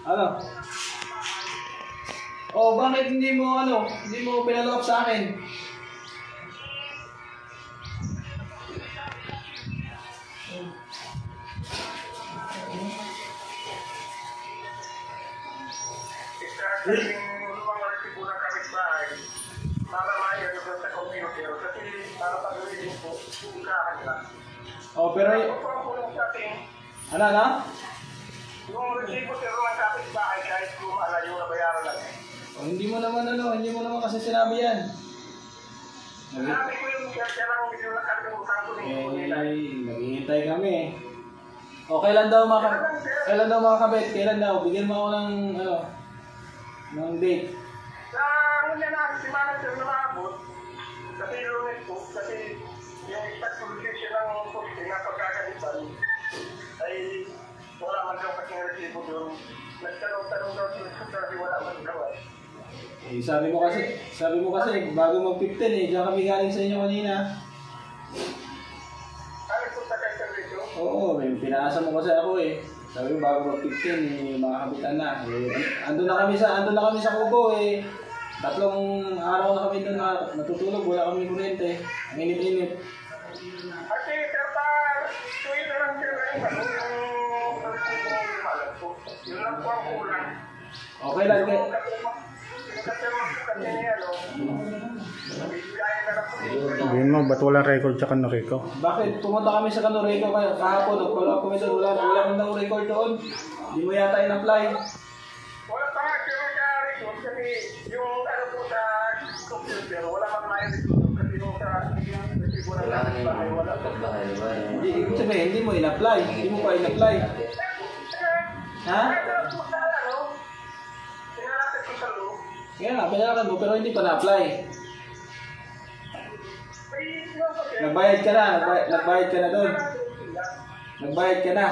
Ano? Oh, bakit hindi mo pinaloob sa akin? Oh, pero ano? Yung resibo pero ang kapit bahay kahit lumala yung nabayaran lang. Oh, hindi mo naman kasi sinabi yan. Sabi ko yung kaya lang yung nakalimutan ko Naghihintay kami. O, kailan daw makakabit? Kailan daw? Bigyan mo ako ng date. Sa una na, si manager na maabot, kasi lunes po, kasi yung exact publication ng posting na pagkakalitan, ay wala man daw kasi resibo doon. Nagtanong-tanong daw kasi wala man daw. Eh, sabi mo kasi, bago mag-15 diyan kami galing sa inyo kanina. Ano po sa kayo dito? Oo, may pinaasa mo kasi ako eh. Sabi mo bago mag-15, makakabitan na. Andun na kami sa Kubo eh. 3 araw na kami doon natutulog, wala kami kuryente. Ang init-init. Kasi, pero tuwing na lang sila yung malat po. Yun lang po ang kulang. Okay lang kayo. Sabihin mo, ba't walang record sa Kanorico? Bakit? Pumunta kami sa Kanorico kahapon. Nagpalo kami doon. Wala man ng record doon. Hindi mo yata in-apply. Wala pa nga siya record kasi yung ano po sa computer, wala man may record kasi yung sa resibo na lang wala pa. Hindi, ibig sabihin, hindi mo in-apply. Hindi mo pa in-apply. Ha? Kaya nga, pinayakan mo pero hindi pa na-apply. Nagbayad ka na doon. Nagbayad ka na.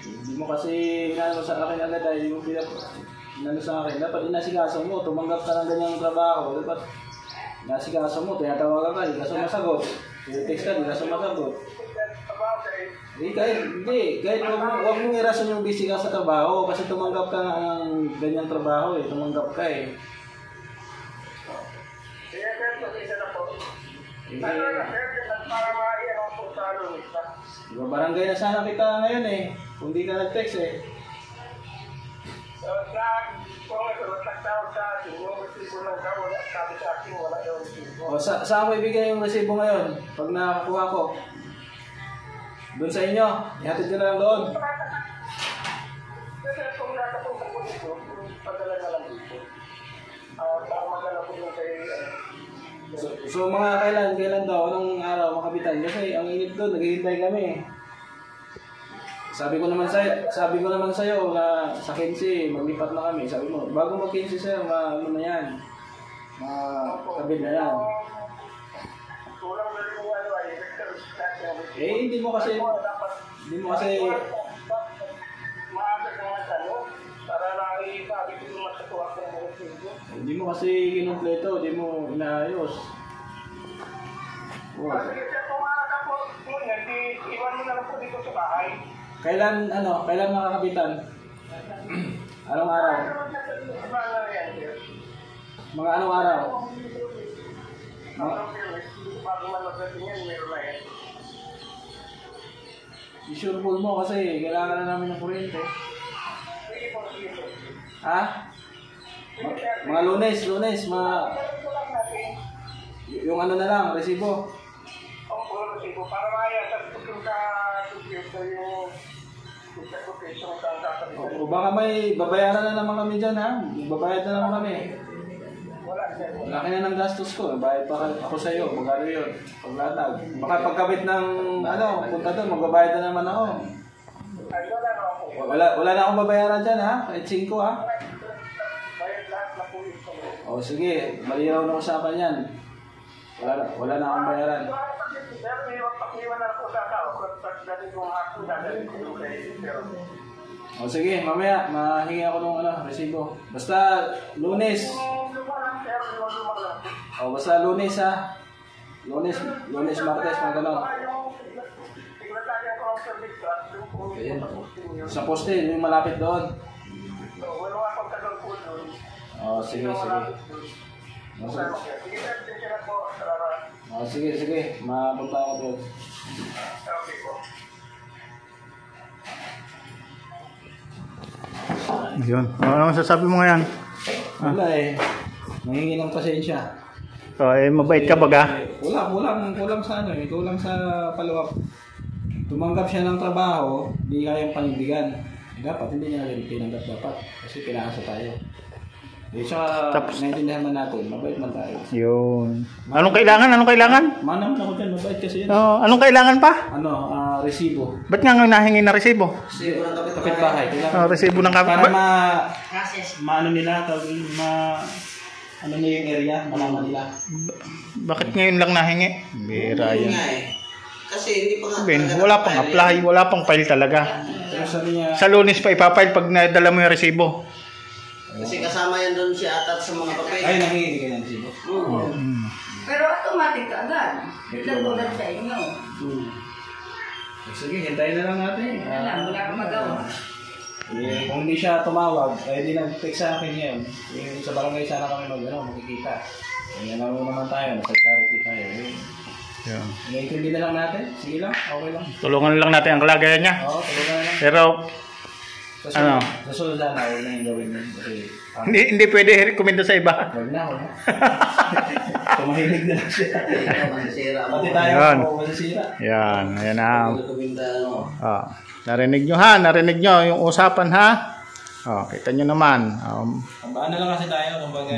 Hindi mo kasi inano sa akin agad dahil hindi mo inano sa akin. Dapat inasikaso mo, tumanggap ka ng ganyang trabaho. Dapat inasikaso mo, tinatawagan ka, hindi ka sumasagot. Text ka, hindi ka sumasagot. Kahit huwag mong irason yung busy ka sa trabaho kasi tumanggap ka ng ganyang trabaho eh, tumanggap ka eh. Barangay na sana kita ngayon eh, kung di ka nag-text eh. O, saan mo ibigay yung resibo ngayon pag nakakuha ko? Doon sa inyo, ihatid ko na lang doon. So mga kailan daw, anong araw makabitan? Kasi ang init doon, naghihintay kami. Sabi ko naman sa'yo na sa 15, maglipat na kami. Sabi mo, bago mag-15 sa'yo, ano na yan? Makabit na yan. Eh, hindi mo kasi kinumpleto, hindi mo inaayos. Oh. Kailan makakabitan? Anong araw? Mga anong araw? I-sureball mo kasi kailangan na namin ng kuryente. Ha? Mga Lunes, yung ano na lang, resibo. Resibo para maya sa computer yung o baka may babayaran na naman kami dyan ha? Babayad na naman kami. Laki na ng gastos ko, bayad pa ako sa iyo, magkano yun? Paglatag. Baka pagkabit ng punta doon, magbabayad na naman ako. Wala na akong babayaran dyan ha? Kahit 5 ha? O sige, malinaw na usapan yan. Wala na akong bayaran. O sige, mamaya mahingi ako ng resibo. Basta Lunes. O basta Lunes ha. Lunes, Martes, mga ganon. Sa poste, yung malapit doon. Wala akong tagal po doon. Oh, sige, sige. Oh, sige. Sige, sir. Sige na po. Salamat. Oh, sige, sige. Mapunta ako doon. Okay po. Yun. Ano masasabi mo ngayon? Wala eh. Nangingi ng pasensya. Mabait ka baga? Kulang sa ano eh. Kulang sa paluwak. Tumanggap siya ng trabaho, hindi kayang panindigan. Dapat hindi niya rin tinanggap dapat. Kasi pinaasa tayo. Eh, tsaka naintindihan man natin, mabait man tayo. Yun. Anong kailangan? Anong kailangan? Manaman ako dyan, mabait kasi yan. Anong kailangan pa? Resibo. Ba't nga ngayon nahingi na resibo? Kapitbahay. Resibo ng kapit. Para maano nila, ano na yung area, malaman nila. Bakit ngayon lang nahingi? Bira yan. Kasi hindi pa nga. Wala pang apply, wala pang file talaga. Pero sabi niya, Sa Lunes pa ipapile pag nadala mo yung resibo. Kasi kasama yan doon siya atat sa mga papel. ay nangingi ka ng resibo. Pero automatic ka agad. Katulad sa inyo. Sige, hintayin na lang natin. Wala kang magawa. Kung hindi siya tumawag, di nag-text sa akin yan. Sa barangay sana kami makikita. Yan lang naman tayo, nasa charity tayo. Yan. Naintindi na lang natin. Sige lang, okay lang. Tulungan lang natin ang kalagayan niya. Oo, tulungan na lang. Pero Sa sunod na, huwag na yung gawin yun. Kasi, hindi pwede rekomenda sa iba. huwag na. Tumahilig na lang siya. Masisira mo. Pati tayo Yan. ako masisira. Yan, ayan na. Ano. Narinig nyo yung usapan ha. Kita nyo naman. Ano lang kasi tayo, kumbaga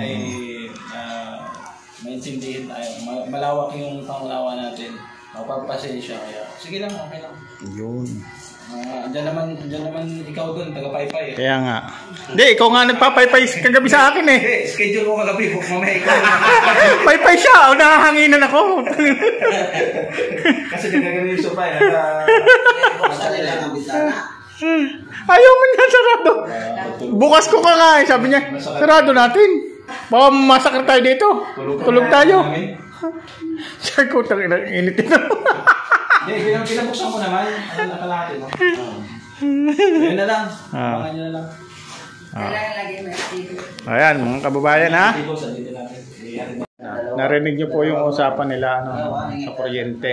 maintindihin tayo. Malawak yung pangunawa natin. Mapapasensya kaya. Sige lang, okay lang. Yun. Diyan naman ikaw doon, taga-paypay. Kaya nga. Hindi, ikaw nga nagpapaypay kagabi sa akin eh. Schedule ko kagabi, mamaya ikaw. Paypay siya, nahahanginan ako. Kasi nagagano yung sopa eh. Buksan nila ang bintana. Ayaw mo na sarado. Bukas ko ka nga eh, sabi niya. Sarado natin. Baka masakar tayo dito. Tulog tayo. Sabi ko, init ito. Hindi, pinabuksan ko naman. Ano nakalahati, no? Yun na lang. Pangan nyo na lang. Kailangan lagi may activity. Ayan, mga kababayan ha. Hindi ko, sandito natin. Narinig niyo po yung usapan nila sa kuryente.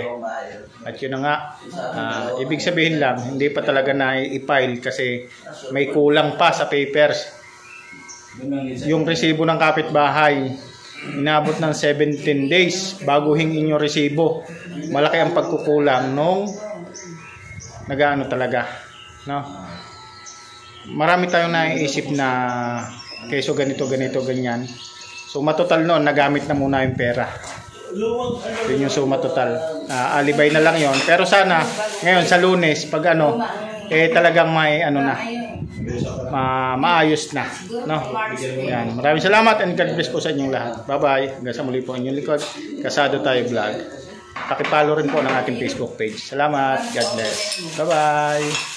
At yun na nga, ibig sabihin lang, hindi pa talaga na-i-file kasi may kulang pa sa papers. Yung resibo ng kapitbahay, inabot ng 17 days bago hingin yung resibo. Malaki ang pagkukulang nung nag-ano talaga. No? Marami tayong naiisip na keso ganito, ganyan. So matotal noon, nagamit na muna yung pera. Yun yung suma total. Alibay na lang yon. Pero sana, ngayon sa Lunes, pag talagang may maayos na. No? Yan. Maraming salamat and God bless po sa inyong lahat. Bye-bye. Hanggang sa muli po inyong likod. Kasado Tayo Vlog. Pakipalo rin po ng ating Facebook page. Salamat. God bless. Bye-bye.